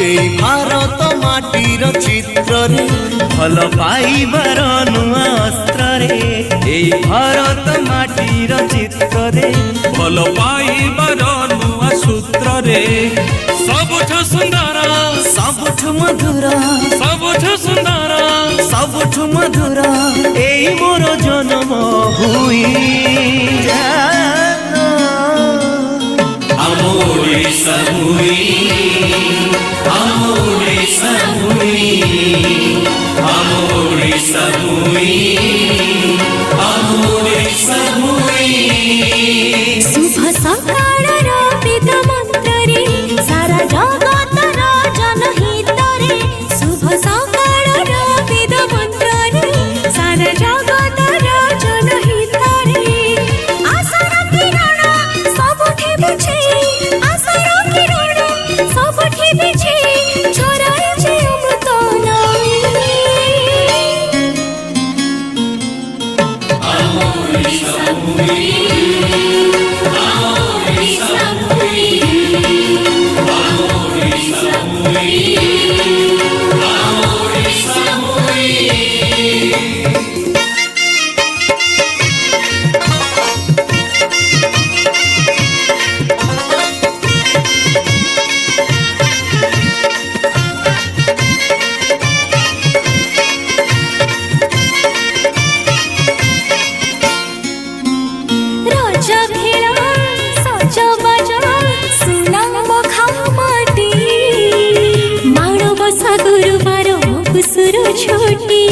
भारत माटीर चित्र रे भल पाइबार नुआ अस्त्र रे भारत माटीर चित्र रे भल पाइबार नुआ सूत्र रे सबुठ सुंदर सबुठ मधुर सबुठ सुंदर सबुठ मधुर एई मोर जन्म हुई आमोरे समुई आमोरे समुई आमोरे समुई आमोरे समुई शुभ सकाळ वेद मंत्र रे सारा जगत जनहित रे शुभ सकाळ वेद मंत्र रे सारा जगत जनहित रे आशार किरण सबुठे बिछे आशार किरण सबुठे बिछे छोराए जे अमृत नाई आमोरे समुई आमोरे समुई आमोरे समुई आमोरे समुई राजा खेला सजा बजा सुनाम खामाटी माणव बसा गुरुवार कुसुर छोटी